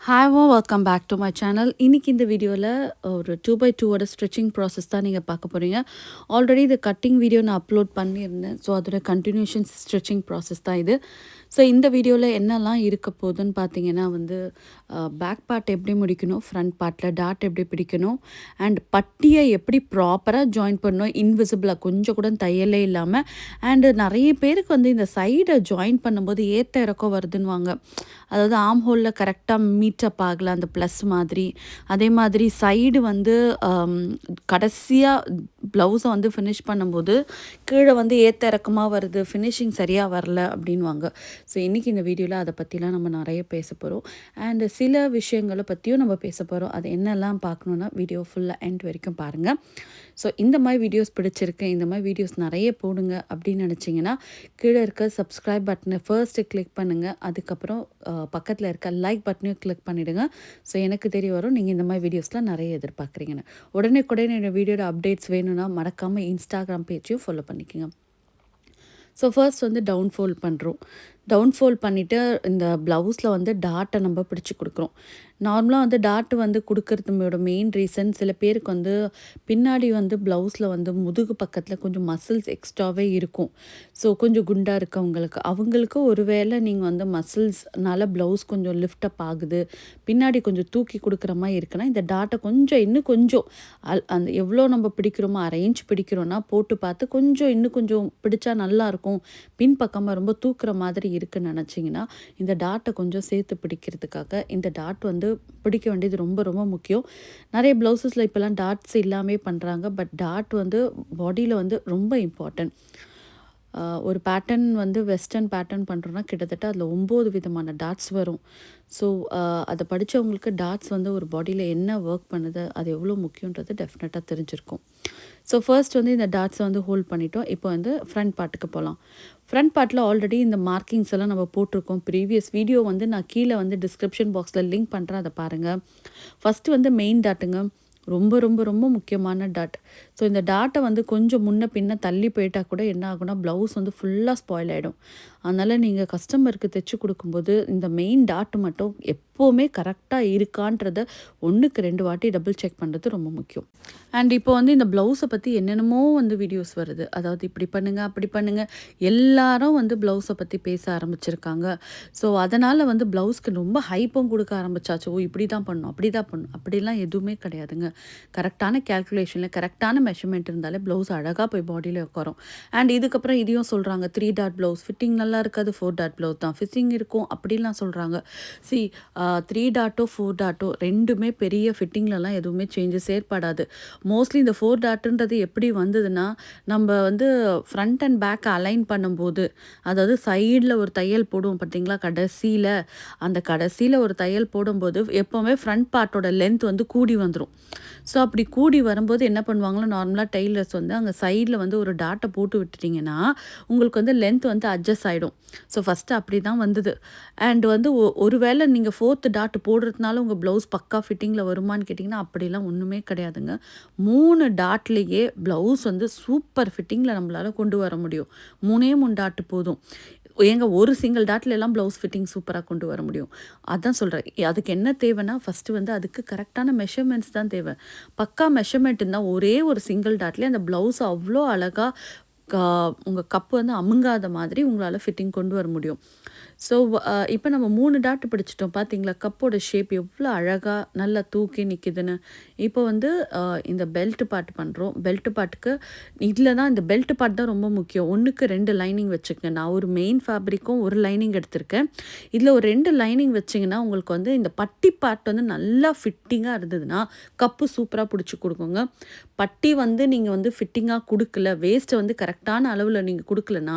Welcome back to my channel. இன்றைக்கி இந்த வீடியோவில் ஒரு 2x2 ஸ்ட்ரிச்சிங் ப்ராசஸ் தான் நீங்கள் பார்க்க போகிறீங்க. ஆல்ரெடி இது கட்டிங் வீடியோ நான் அப்லோட் பண்ணியிருந்தேன். ஸோ அதோட கண்டினியூஷன் ஸ்ட்ரிச்சிங் ப்ராசஸ் தான் இது. ஸோ இந்த வீடியோவில் என்னெல்லாம் இருக்க போகுதுன்னு பார்த்தீங்கன்னா பேக் பார்ட் எப்படி முடிக்கணும், ஃப்ரண்ட் பார்ட்டில் டாட் எப்படி பிடிக்கணும், அண்ட் பட்டியை எப்படி ப்ராப்பராக ஜாயின் பண்ணணும், இன்விசிபிளாக கொஞ்சம் கூட தையலே இல்லாமல். அண்டு நிறைய பேருக்கு இந்த சைடை ஜாயின் பண்ணும்போது ஏற்ற இறக்கம் வருதுன்னுவாங்க. அதாவது ஆம் ஹோலில் கரெக்டாக மீட்டப் ஆகலை, அந்த ப்ளஸ் மாதிரி. அதே மாதிரி சைடு கடைசியாக ப்ளவுஸை ஃபினிஷ் பண்ணும்போது கீழே ஏற்ற இறக்கமாக வருது, ஃபினிஷிங் சரியாக வரல அப்படின்வாங்க. ஸோ இன்றைக்கி இந்த வீடியோவில் அதை பற்றிலாம் நம்ம நிறைய பேச போகிறோம். அண்டு சில விஷயங்களை பற்றியும் நம்ம பேச போகிறோம். அது என்னெல்லாம் பார்க்கணுன்னா வீடியோ ஃபுல்லாக எண்ட் வரைக்கும் பாருங்கள். ஸோ இந்த மாதிரி வீடியோஸ் பிடிச்சிருக்கு, இந்த மாதிரி வீடியோஸ் நிறைய போடுங்க அப்படின்னு நினச்சிங்கன்னா கீழே இருக்க சப்ஸ்கிரைப் பட்டனை ஃபர்ஸ்ட்டு கிளிக் பண்ணுங்கள். அதுக்கப்புறம் பக்கத்தில் இருக்க லைக் பட்டனையும் கிளிக் பண்ணிவிடுங்க. ஸோ எனக்கு தெரிய வரும் நீங்கள் இந்த மாதிரி வீடியோஸ்லாம் நிறைய எதிர்பார்க்குறீங்கன்னு. உடனே என்னோடய வீடியோட அப்டேட்ஸ் வேணும்னா மறக்காமல் இன்ஸ்டாகிராம் பேஜையும் ஃபாலோ பண்ணிக்கோங்க. ஸோ ஃபர்ஸ்ட் டவுன் ஃபோல்ட் பண்ணுறோம். டவுன் ஃபோல்ட் பண்ணிவிட்டு இந்த ப்ளவுஸில் டாட்டை நம்ம பிடிச்சி கொடுக்குறோம். நார்மலாக டாட்டு கொடுக்கறதோட மெயின் ரீசன், சில பேருக்கு பின்னாடி ப்ளவுஸில் முதுகு பக்கத்தில் கொஞ்சம் மசில்ஸ் எக்ஸ்ட்ராவே இருக்கும். ஸோ கொஞ்சம் குண்டாக இருக்கவங்களுக்கு அவங்களுக்கு ஒரு வேளை நீங்கள் மசில்ஸ்னால ப்ளவுஸ் கொஞ்சம் லிஃப்டப் ஆகுது, பின்னாடி கொஞ்சம் தூக்கி கொடுக்குற மாதிரி இருக்குன்னா இந்த டாட்டை இன்னும் கொஞ்சம் அந்த எவ்வளோ நம்ம பிடிக்கிறோமோ அரை இன்ச் பிடிக்கிறோன்னா போட்டு பார்த்து இன்னும் கொஞ்சம் பிடிச்சா நல்லாயிருக்கும், பின்பக்கமாக ரொம்ப தூக்குற மாதிரி இருக்குன்னு நினச்சிங்கன்னா இந்த டாட்டை கொஞ்சம் சேர்த்து பிடிக்கிறதுக்காக இந்த டாட் பிடிக்க வேண்டியது ரொம்ப ரொம்ப முக்கியம். நிறைய ப்ளவுசஸில் இப்போல்லாம் டாட்ஸ் இல்லாமல் பண்ணுறாங்க. பட் டாட் பாடியில் ரொம்ப இம்பார்ட்டன்ட். ஒரு பேட்டர்ன் வெஸ்டர்ன் பேட்டர்ன் பண்ணுறோன்னா கிட்டத்தட்ட அதில் 9 விதமான டாட்ஸ் வரும். ஸோ அதை படித்தவங்களுக்கு டாட்ஸ் ஒரு பாடியில் என்ன ஒர்க் பண்ணுது, அது எவ்வளோ முக்கியன்றது டெஃபினட்டாக தெரிஞ்சிருக்கும். ஸோ ஃபர்ஸ்ட் இந்த டாட்ஸை ஹோல்ட் பண்ணிட்டோம். இப்போ ஃப்ரண்ட் பார்ட்டுக்கு போகலாம். ஃப்ரண்ட் பார்ட்டில் ஆல்ரெடி இந்த மார்க்கிங்ஸ் எல்லாம் நம்ம போட்டிருக்கோம். ப்ரீவியஸ் வீடியோ நான் கீழே டிஸ்கிரிப்ஷன் பாக்ஸில் லிங்க் பண்ணுறேன், அதை பாருங்கள். ஃபஸ்ட்டு மெயின் டாட்டுங்க ரொம்ப ரொம்ப ரொம்ப முக்கியமான டாட். ஸோ இந்த டாட்டை கொஞ்சம் முன்ன பின்ன தள்ளி போயிட்டால் கூட என்ன ஆகுனா ப்ளவுஸ் ஃபுல்லாக ஸ்பாயில் ஆகிடும். அதனால் நீங்கள் கஸ்டமருக்கு தைச்சி கொடுக்கும்போது இந்த மெயின் டாட்டு மட்டும் எப்போவுமே கரெக்டாக இருக்கான்றத 1க்கு 2 வாட்டி டபுள் செக் பண்ணுறது ரொம்ப முக்கியம். அண்ட் இப்போ இந்த ப்ளவுஸை பற்றி என்னென்னமோ வீடியோஸ் வருது. அதாவது இப்படி பண்ணுங்கள் அப்படி பண்ணுங்கள், எல்லாரும் ப்ளவுஸை பற்றி பேச ஆரம்பிச்சிருக்காங்க. ஸோ அதனால் ப்ளவுஸ்க்கு ரொம்ப ஹைப்பும் கொடுக்க ஆரம்பிச்சாச்சு. ஓ இப்படி தான் பண்ணணும் அப்படி தான் பண்ணணும், அப்படிலாம் எதுவுமே கிடையாதுங்க. கரெக்டான கேல்குலேஷனில் கரெக்டான மெஷர்மெண்ட் இருந்தாலே ப்ளவுஸ் அழகாக போய் பாடியில் உட்காரும். அண்ட் இதுக்கப்புறம் இதையும் சொல்கிறாங்க, 3 டாட் ப்ளவுஸ் ஃபிட்டிங் நல்லா இருக்காது, 4 டாட் ப்ளவுஸ் தான் ஃபிட்டிங் இருக்கும் அப்படிலாம் சொல்கிறாங்க. 3 டாட்டோ 4 டாட்டோ ரெண்டுமே பெரிய ஃபிட்டிங்லலாம் எதுவுமே சேஞ்சஸ் ஏற்படாது. மோஸ்ட்லி இந்த 4 டாட்டுன்றது எப்படி வந்ததுன்னா, நம்ம ஃப்ரண்ட் அண்ட் பேக் அலைன் பண்ணும்போது, அதாவது சைடில் ஒரு தையல் போடுவோம் பார்த்தீங்களா, அந்த கடைசியில் ஒரு தையல் போடும்போது எப்போவுமே ஃப்ரண்ட் பார்ட்டோட லென்த் கூடி வந்துடும். ஸோ அப்படி கூடி வரும்போது என்ன பண்ணுவாங்களோ, நார்மலாக டெய்லர்ஸ் அங்கே சைடில் ஒரு டாட்டை போட்டு விட்டுட்டிங்கன்னா உங்களுக்கு லென்த் அட்ஜஸ்ட் ஆகிடும். ஸோ ஃபஸ்ட்டு அப்படி தான் வந்தது. அண்ட் ஒரு வேளை நீங்கள் 4th டாட் போடுறதுனால உங்கள் ப்ளவுஸ் பக்கா ஃபிட்டிங்கில் வருமானு கேட்டிங்கன்னா அப்படிலாம் ஒன்றுமே கிடையாதுங்க. 3 டாட்லேயே ப்ளவுஸ் சூப்பர் ஃபிட்டிங்கில் நம்மளால் கொண்டு வர முடியும். 3 டாட்டு போதும். ஒரு சிங்கிள் டாட்டில் எல்லாம் ப்ளவுஸ் ஃபிட்டிங் சூப்பராக கொண்டு வர முடியும். அதான் சொல்கிறேன். அதுக்கு என்ன தேவைன்னா ஃபஸ்ட்டு அதுக்கு கரெக்டான மெஷர்மெண்ட்ஸ் தான் தேவை. பக்கா மெஷர்மெண்ட் இருந்தால் ஒரே ஒரு சிங்கிள் டாட்லேயே அந்த ப்ளவுஸ் அவ்வளோ அழகாக உங்கள் கப்பு அமுங்காத மாதிரி உங்களால் ஃபிட்டிங் கொண்டு வர முடியும். ஸோ இப்போ நம்ம 3 டாட்டு பிடிச்சிட்டோம் பார்த்தீங்களா, கப்போட ஷேப் எவ்வளோ அழகாக நல்லா தூக்கி நிற்கிதுன்னு. இப்போ இந்த பெல்ட் பார்ட் பண்ணுறோம். பெல்ட் பார்ட்டுக்கு இதில் தான் இந்த பெல்ட் பார்ட் தான் ரொம்ப முக்கியம். 1க்கு 2 லைனிங் வச்சுக்கங்க. நான் ஒரு மெயின் ஃபேப்ரிக்கும் ஒரு லைனிங் எடுத்திருக்கேன். இதில் ஒரு 2 லைனிங் வச்சிங்கன்னா உங்களுக்கு இந்த பட்டி பார்ட் நல்லா ஃபிட்டிங்காக இருந்ததுன்னா கப்பு சூப்பராக பிடிச்சி கொடுக்குங்க. பட்டி நீங்கள் ஃபிட்டிங்காக கொடுக்கல, வேஸ்ட்டை கரெக்டான அளவில் நீங்கள் கொடுக்கலன்னா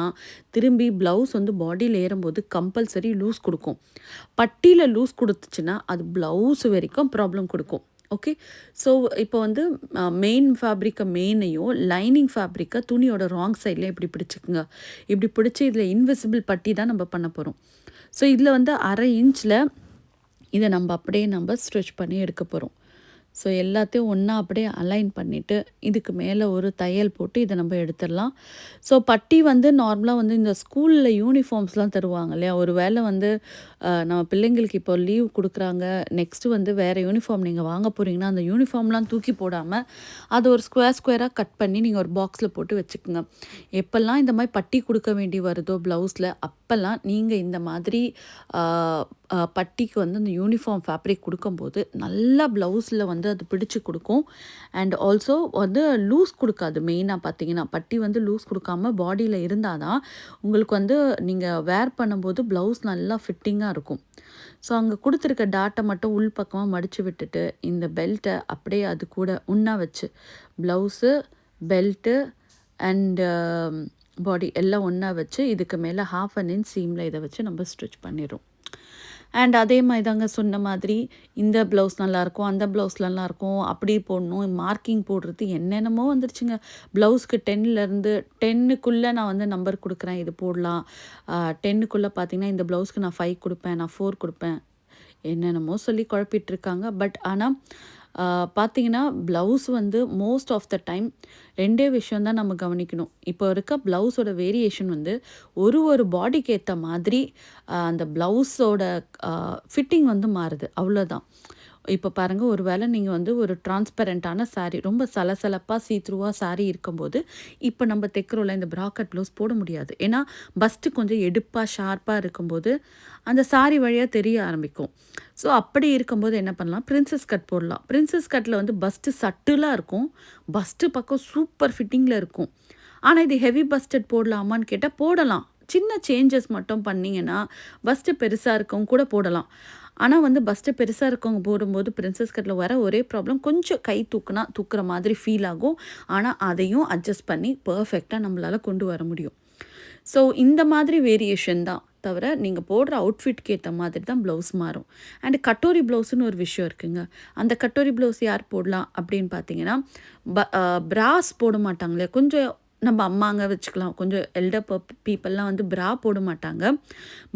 திரும்பி ப்ளவுஸ் பாடியில் ஏறும்போது கம்பல்சரி லூஸ் கொடுக்கும். பட்டியில் லூஸ் கொடுத்துச்சுன்னா அது ப்ளவுஸ் வரைக்கும் ப்ராப்ளம் கொடுக்கும். ஓகே. ஸோ இப்போ மெயின் ஃபேப்ரிக்கை மெயினையும் லைனிங் ஃபேப்ரிக்கை துணியோட ராங் சைடில் இப்படி பிடிச்சிக்குங்க. இப்படி பிடிச்சி இதில் இன்விசிபிள் பட்டி தான் நம்ம பண்ண போகிறோம். ஸோ இதில் அரை இன்ச்சில் இதை நம்ம ஸ்ட்ரெச் பண்ணி எடுக்க போகிறோம். ஸோ எல்லாத்தையும் ஒன்றா அப்படியே அலைன் பண்ணிவிட்டு இதுக்கு மேலே ஒரு தையல் போட்டு இதை நம்ம எடுத்துடலாம். ஸோ பட்டி நார்மலாக இந்த ஸ்கூலில் யூனிஃபார்ம்ஸ்லாம் தருவாங்க இல்லையா, ஒரு வேளை நம்ம பிள்ளைங்களுக்கு இப்போ லீவ் குடுக்குறாங்க. நெக்ஸ்ட்டு வந்து வேறு யூனிஃபார்ம் நீங்க வாங்க போறீங்கன்னா, அந்த யூனிஃபார்ம்லாம் தூக்கி போடாம, அத ஒரு ஸ்கொயரா கட் பண்ணி நீங்க ஒரு பாக்ஸ்ல போட்டு வச்சுக்கங்க. எப்பல்லாம் இந்த மாரி பட்டி குடுக்க வேண்டி வருதோ ப்ளவுஸ்ல, அப்பல்லாம் நீங்க இந்த மாதிரி ஆ பட்டிக்கு வந்து அந்த யூனிஃபார்ம் ஃபேப்ரிக் குடுக்கும்போது, நல்லா ப்ளவுஸ்ல வந்து அது பிடிச்சு குடுக்கும். அண்ட் ஆல்சோ வந்து லூஸ் குடுக்காது. மெயினா பார்த்தீங்கன்னா, பட்டி வந்து லூஸ் குடுக்காம பாடியில இருந்தா தான், உங்களுக்கு வந்து நீங்க வேர் பண்ணும்போது ப்ளவுஸ் நல்லா ஃபிட்டிங்கா இருக்கும். ஸோ, அங்க குடுத்துருக்க டாட்ட மட்டும் உள் பக்கமா மடிச்சு விட்டுட்டு, இந்த பெல்ட்ட அப்படியே அது கூட ஒண்ணா வச்சு, ப்ளவுஸு, பெல்ட்டு அண்ட் பாடி எல்லாம் ஒண்ணா வச்சு, இதுக்கு மேல 1/2 இன்ச் சீம்ல இத வச்சு நம்ம ஸ்டிச் பண்ணிர்றோம். அண்ட் அதே மாரி தாங்க சொன்ன மாதிரி, இந்த ப்ளவுஸ் நல்லாயிருக்கும், அந்த ப்ளவுஸ் நல்லாயிருக்கும், அப்படி போடணும், மார்க்கிங் போடுறது என்னென்னமோ வந்துருச்சுங்க. ப்ளவுஸ்க்கு 10லேருந்து 10க்குள்ள நான் வந்து நம்பர் குடுக்குறேன், இது போடலாம். 10க்குள்ள பார்த்தீங்கன்னா, இந்த ப்ளவுஸ்க்கு நான் 5 குடுப்பேன், நான் 4 குடுப்பேன். என்னென்னமோ சொல்லி குழப்பிட்டுருக்காங்க. பட் ஆனா பார்த்தீங்கன்னா, ப்ளவுஸ் வந்து மோஸ்ட் ஆஃப் த டைம் 2டே விஷயம் தான் நம்ம கவனிக்கணும். இப்போ இருக்க ப்ளவுஸோட வேரியேஷன் வந்து ஒரு பாடிக்கு ஏத்த மாதிரி அந்த ப்ளவுஸோட ஃபிட்டிங் வந்து மாறுது. அவ்வளோதான். இப்போ பாருங்க, ஒரு வேளை நீங்க வந்து ஒரு டிரான்ஸ்பரண்டான சாரி, ரொம்ப சலசலப்பா த்ரூவா சாரி இருக்கும்போது, இப்போ நம்ம தைக்கிறோம்ல இந்த ப்ராக்கெட் ப்ளவுஸ் போட முடியாது. ஏன்னா, பஸ்ட்டு கொஞ்சம் எடுப்பா, ஷார்ப்பா இருக்கும்போது, அந்த சாரி வழியா தெரிய ஆரம்பிக்கும். ஸோ, அப்படி இருக்கும்போது என்ன பண்ணலாம், பிரின்சஸ் கட் போடலாம். பிரின்சஸ் கட்ல வந்து பஸ்ட்டு சட்டிலா இருக்கும். பஸ்ட்டு பக்கம் சூப்பர் ஃபிட்டிங்ல இருக்கும். ஆனா, இது ஹெவி பஸ்டட் போடலாமான்னு கேட்டா போடலாம். சின்ன சேஞ்சஸ் மட்டும் பண்ணீங்கன்னா, பஸ்ட்டு பெருசா இருக்கவங்க கூட போடலாம். ஆனா வந்து பஸ்ட்டு பெருசா இருக்கவங்க போடும்போது பிரின்சஸ் கட்ல வர ஒரே ப்ராப்ளம், கொஞ்சம் கை தூக்குனா தூக்குற மாதிரி ஃபீல் ஆகும். ஆனா, அதையும் அட்ஜஸ்ட் பண்ணி பெர்ஃபெக்ட்டா நம்மளால கொண்டு வர முடியும். ஸோ, இந்த மாதிரி வேரியேஷன் தான் தவிர, நீங்க போடுற அவுட்ஃபிட்க்கு ஏத்த மாதிரி தான் ப்ளவுஸ் மாறும். அண்ட் கட்டோரி ப்ளவுஸ்ன்னு ஒரு விஷயம் இருக்குங்க. அந்த கட்டோரி ப்ளவுஸ் யார் போடலாம் அப்படின்னு பார்த்தீங்கன்னா, ப அ பிராஸ் போட மாட்டாங்களே, கொஞ்சம் நம்ம அம்மாங்க வச்சுக்கலாம். கொஞ்சம் எல்டர் பீப்பிள்லாம் வந்து பிரா போட மாட்டாங்க.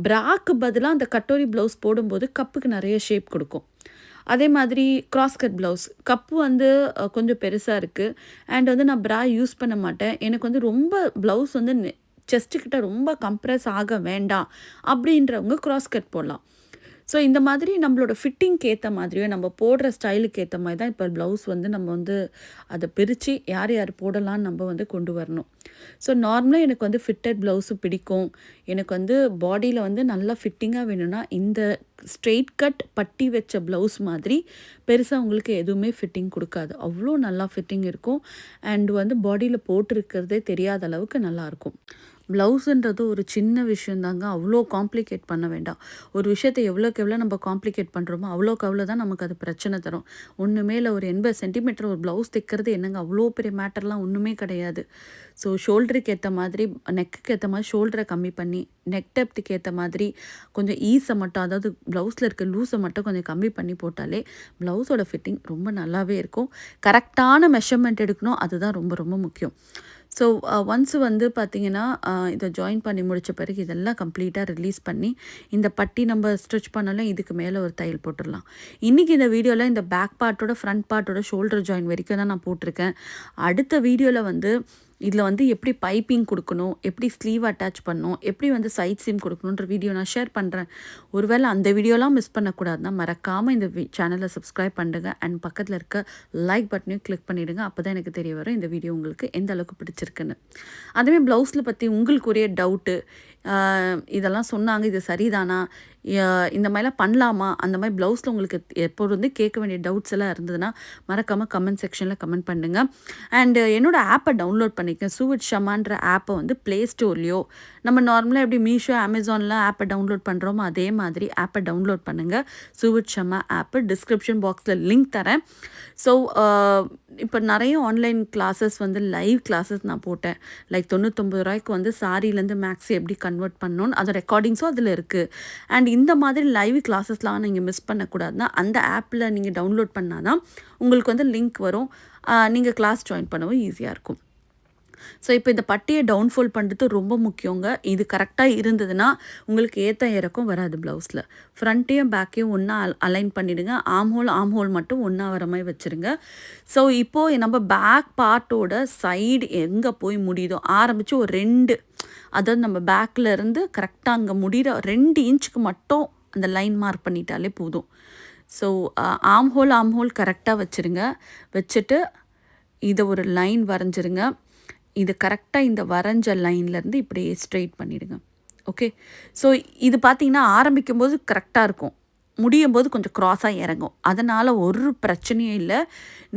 பிராக்கு பதிலா அந்த கட்டோரி ப்ளவுஸ் போடும்போது கப்புக்கு நெறைய ஷேப் குடுக்கும். அதே மாதிரி கிராஸ் கட் ப்ளவுஸ். கப்பு வந்து கொஞ்சம் பெருசா இருக்கு. அண்ட் வந்து நான் பிரா யூஸ் பண்ண மாட்டேன். எனக்கு வந்து ரொம்ப ப்ளவுஸ் வந்து செஸ்ட்டு கிட்ட ரொம்ப கம்ப்ரஸ் ஆக வேண்டாம் அப்படின்றவங்க கிராஸ் கட் போடலாம். ஸோ, இந்த மாதிரி நம்மளோட ஃபிட்டிங்க்கு ஏத்த மாதிரியோ, நம்ம போடுற ஸ்டைலுக்கு ஏத்த மாரி தான் இப்போ ப்ளவுஸ் வந்து நம்ம வந்து அத பிரிச்சு யார் யார் போடலான்னு நம்ம வந்து கொண்டு வரணும். ஸோ, நார்மலா எனக்கு வந்து ஃபிட்டட் ப்ளவுஸு பிடிக்கும். எனக்கு வந்து பாடியில வந்து நல்லா ஃபிட்டிங்கா வேணும்னா, இந்த ஸ்ட்ரெயிட் கட் பட்டி வச்ச ப்ளவுஸ் மாதிரி பெருசா உங்களுக்கு எதுவுமே ஃபிட்டிங் குடுக்காது. அவ்ளோ நல்லா ஃபிட்டிங் இருக்கும். அண்ட் வந்து பாடியில போட்டிருக்கிறதே தெரியாத அளவுக்கு நல்லாயிருக்கும். ப்ளவுஸுன்றது ஒரு சின்ன விஷயம் தாங்க. அவ்வளோ காம்ப்ளிகேட் பண்ண வேண்டாம். ஒரு விஷயத்த எவ்வளோக்கு எவ்வளோ நம்ம காம்ப்ளிகேட் பண்ணுறோமோ, அவ்வளோக்கு அவ்வளோ தான் நமக்கு அது பிரச்சனை தரும். ஒண்ணுமே இல்ல, ஒரு 80 சென்டிமீட்டர் ஒரு ப்ளவுஸ் தைக்கிறது என்னங்க அவ்வளோ பெரிய மேட்டர்லாம் ஒண்ணுமே கிடையாது. ஸோ, ஷோல்டருக்கு ஏத்த மாதிரி, நெக்குக்கு ஏத்த மாதிரி ஷோல்டர கம்மி பண்ணி, நெக் டெப்த்துக்கு ஏத்த மாதிரி கொஞ்சம் ஈஸ மட்டும், அதாவது ப்ளவுஸில் இருக்க லூஸை மட்டும் கொஞ்சம் கம்மி பண்ணி போட்டாலே, ப்ளவுஸோட ஃபிட்டிங் ரொம்ப நல்லாவே இருக்கும். கரெக்டான மெஷர்மெண்ட் எடுக்கணும். அதுதான் ரொம்ப ரொம்ப முக்கியம். ஸோ, ஒன்ஸ் வந்து பார்த்தீங்கன்னா, இத ஜாயின் பண்ணி முடிச்ச பிறகு இதெல்லாம் கம்ப்ளீட்டா ரிலீஸ் பண்ணி, இந்த பட்டி நம்ம ஸ்டிச் பண்ணல, இதுக்கு மேல ஒரு தையல் போட்டுறலாம். இன்னைக்கு இந்த வீடியோல இந்த பேக் பார்ட்டோட, ஃப்ரண்ட் பார்ட்டோட ஷோல்டர் ஜாயின் வரைக்கும் தான் நான் போட்டிருக்கேன். அடுத்த வீடியோல வந்து இதில வந்து எப்படி பைப்பிங் குடுக்கணும், எப்படி ஸ்லீவ் அட்டாச் பண்ணணும், எப்படி வந்து சைட் சீம் குடுக்கணுன்ற வீடியோ நான் ஷேர் பண்றேன். ஒருவேளை அந்த வீடியோலாம் மிஸ் பண்ணக்கூடாதுன்னா, மறக்காம இந்த சேனல சப்ஸ்கிரைப் பண்ணுங்க. அண்ட் பக்கத்தில இருக்க லைக் பட்டனையும் கிளிக் பண்ணிடுங்க. அப்பதான் எனக்கு தெரிய வரும் இந்த வீடியோ உங்களுக்கு எந்த அளவுக்கு பிடிச்சிருக்குன்னு. அதேமாரி ப்ளவுஸில பத்தி உங்களுக்கு ஒரே டவுட்டு, இதெல்லாம் சொன்னாங்க, இது சரிதானா? இந்த மாதிரிலாம் பண்ணலாமா? அந்த மாதிரி ப்ளவுஸில் உங்களுக்கு எப்போதும் கேட்க வேண்டிய டவுட்ஸ் எல்லாம் இருந்ததுன்னா, மறக்காம கமெண்ட் செக்ஷனில் கமெண்ட் பண்ணுங்க. அண்ட் என்னோட ஆப்பை டவுன்லோட் பண்ணிக்கங்க. சூவித் ஷமான்ற ஆப்பை வந்து ப்ளே ஸ்டோர்லையோ, நம்ம நார்மலாக எப்படி மீஷோ, அமேசான்லாம் ஆப்பை டவுன்லோட் பண்ணுறோமோ அதே மாதிரி ஆப்பை டவுன்லோட் பண்ணுங்கள். சூவித் ஷமா ஆப்பு டிஸ்கிரிப்ஷன் பாக்ஸில் லிங்க் தரேன். ஸோ, இப்போ நிறைய ஆன்லைன் கிளாஸஸ் வந்து லைவ் கிளாஸஸ் நான் போட்டேன். லைக் ₹99 வந்து சாரிலேருந்து மேக்ஸி எப்படி கன்வெர்ட் பண்ணணும்னு அது ரெக்கார்டிங்ஸும் அதில் இருக்குது. அண்ட் இந்த மாதிரி லைவ் கிளாஸஸ்லாம் நீங்கள் மிஸ் பண்ணக்கூடாதுன்னா, அந்த ஆப்பில் நீங்கள் டவுன்லோட் பண்ணால் தான் உங்களுக்கு வந்து லிங்க் வரும். நீங்கள் கிளாஸ் ஜாயின் பண்ணவும் ஈஸியாக இருக்கும். ஸோ, இப்போ இந்த பட்டியை டவுன்ஃபோல்ட் பண்ணுறது ரொம்ப முக்கியங்க. இது கரெக்டாக இருந்ததுன்னா, உங்களுக்கு ஏத்த இறக்கம் வராது ப்ளவுஸில். ஃப்ரண்ட்டையும் பேக்கையும் ஒன்றா அலைன் பண்ணிவிடுங்க. ஆம் ஹோல் மட்டும் ஒன்றா வர மாதிரி வச்சுருங்க. ஸோ, இப்போது நம்ம பேக் பார்ட்டோட சைடு எங்கே போய் முடியுதோ ஆரம்பித்து ஒரு 2, அதாவது நம்ம பேக்கில் இருந்து கரெக்டாக அங்கே முடிகிற 2 இன்ச்சுக்கு மட்டும் அந்த லைன் மார்க் பண்ணிட்டாலே போதும். ஸோ ஆர்ம் ஹோல் கரெக்டாக வச்சுருங்க. வச்சுட்டு இதை ஒரு லைன் வரைஞ்சிருங்க. இது கரெக்டாக இந்த வரைஞ்ச லைன்லேருந்து இப்படியே ஸ்ட்ரெயிட் பண்ணிவிடுங்க. ஓகே. ஸோ இது பார்த்தீங்கன்னா ஆரம்பிக்கும்போது கரெக்டாக இருக்கும், முடியும்போது கொஞ்சம் க்ராஸாக இறங்கும். அதனால் ஒரு பிரச்சனையும் இல்லை.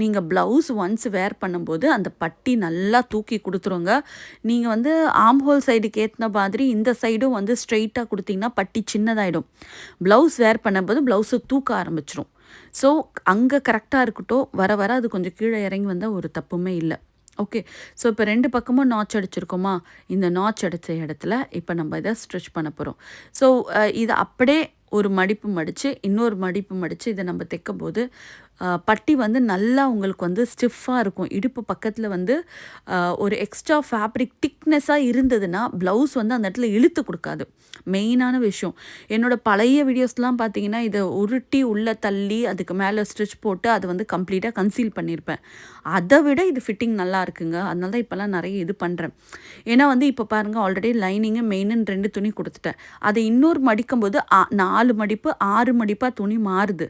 நீங்கள் ப்ளவுஸ் ஒன்ஸ் வேர் பண்ணும்போது அந்த பட்டி நல்லா தூக்கி கொடுத்துருங்க. நீங்கள் வந்து ஆர்ம் ஹோல் சைடுக்கு ஏற்றின மாதிரி இந்த சைடும் வந்து ஸ்ட்ரெயிட்டாக கொடுத்தீங்கன்னா பட்டி சின்னதாகிடும். ப்ளவுஸ் வேர் பண்ணும்போது ப்ளவுஸை தூக்க ஆரம்பிச்சிரும். ஸோ அங்கே கரெக்டாக இருக்கட்டும். வர வர அது கொஞ்சம் கீழே இறங்கி வந்தால் ஒரு தப்புமே இல்லை. ஓகே. ஸோ இப்போ 2 பக்கமும் நாட்ச் அடிச்சிருக்கோமா? இந்த நாட்ச் அடித்த இடத்துல இப்போ நம்ம இதை ஸ்டிச் பண்ண போகிறோம். ஸோ இதை அப்படியே ஒரு மடிப்பு மடித்து இன்னொரு மடிப்பு மடித்து இதை நம்ம தைக்கும்போது பட்டி வந்து நல்லா உங்களுக்கு வந்து ஸ்டிஃபாக இருக்கும். இடுப்பு பக்கத்தில் வந்து ஒரு எக்ஸ்ட்ரா ஃபேப்ரிக் திக்னஸாக இருந்ததுன்னா ப்ளவுஸ் வந்து அந்த இடத்துல இழுத்து கொடுக்காது. மெயினான விஷயம். என்னோடய பழைய வீடியோஸ்லாம் பார்த்தீங்கன்னா இதை உருட்டி உள்ளே தள்ளி அதுக்கு மேலே ஸ்டிச் போட்டு அதை வந்து கம்ப்ளீட்டாக கன்சீல் பண்ணியிருப்பேன். அதை விட இது ஃபிட்டிங் நல்லா இருக்குங்க. அதனால தான் இப்போல்லாம் நிறைய இது பண்ணுறேன். ஏன்னா வந்து இப்போ பாருங்கள், ஆல்ரெடி லைனிங்கு மெயினுன்னு 2 துணி கொடுத்துட்டேன். அதை இன்னொரு மடிக்கும்போது 4 மடிப்பு 6 மடிப்பாக துணி மாறுது.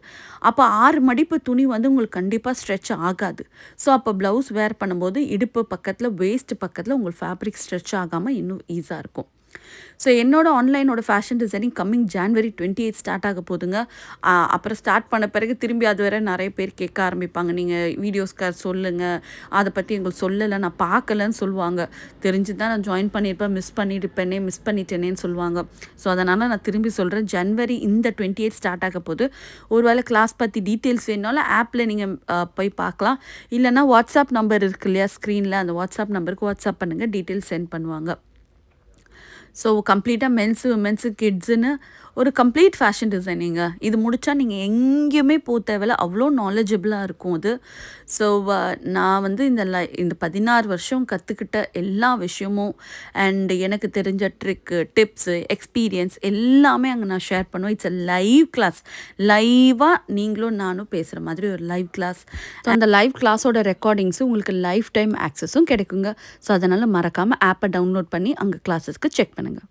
அப்போ 6 மடிப்பு துணி வந்து உங்களுக்கு கண்டிப்பாக ஸ்ட்ரெச் ஆகாது. ஸோ அப்போ ப்ளவுஸ் வேர் பண்ணும்போது இடுப்பு பக்கத்தில் வேஸ்ட் பக்கத்தில் உங்களுக்கு ஃபேப்ரிக் ஸ்ட்ரெச் ஆகாமல் இன்னும் ஈஸியாக இருக்கும். ஸோ என்னோட ஆன்லைனோட fashion designing coming January 28 start ஆக போகுதுங்க. அப்புறம் ஸ்டார்ட் பண்ண பிறகு திரும்பி அது வரை நிறைய பேர் கேட்க ஆரம்பிப்பாங்க, நீங்கள் வீடியோஸ்க்கு சொல்லுங்கள், அதை பற்றி எங்களுக்கு சொல்லலை, நான் பார்க்கலன்னு சொல்லுவாங்க. தெரிஞ்சு தான் நான் ஜாயின் பண்ணியிருப்பேன், மிஸ் பண்ணிட்டேனேன்னு சொல்லுவாங்க. ஸோ அதனால் நான் திரும்பி சொல்கிறேன், ஜனவரி இந்த 28 ஸ்டார்ட் ஆக போகுது. ஒருவேளை கிளாஸ் பற்றி டீட்டெயில்ஸ் வேணுனாலும் ஆப்பில் நீங்கள் போய் பார்க்கலாம். இல்லைனா வாட்ஸ்அப் நம்பர் இருக்கு இல்லையா ஸ்க்ரீனில், அந்த வாட்ஸ்அப் நம்பருக்கு வாட்ஸ்அப் பண்ணுங்கள், டீட்டெயில்ஸ் சென்ட் பண்ணுவாங்க. ஸோ கம்ப்ளீட்டாக மென்ஸு விமென்ஸு கிட்ஸுன்னு ஒரு கம்ப்ளீட் ஃபேஷன் டிசைனிங்க. இது முடித்தா நீங்கள் எங்கேயுமே போக தேவையில்ல, அவ்வளோ நாலேஜபிளாக இருக்கும் அது. ஸோ நான் வந்து இந்த 16 வருஷம் கற்றுக்கிட்ட எல்லா விஷயமும் அண்ட் எனக்கு தெரிஞ்ச ட்ரிக்கு, டிப்ஸு, எக்ஸ்பீரியன்ஸ் எல்லாமே அங்கே நான் ஷேர் பண்ணுவேன். It's a live class. லைவாக நீங்களும் நானும் பேசுகிற மாதிரி ஒரு லைவ் கிளாஸ். ஸோ அந்த லைவ் கிளாஸோட ரெக்கார்டிங்ஸும் உங்களுக்கு லைஃப் டைம் ஆக்சஸும் கிடைக்குங்க. ஸோ அதனால் மறக்காமல் ஆப்பை டவுன்லோட் பண்ணி அங்கே கிளாஸஸ்க்கு செக் பண்ணுங்கள்.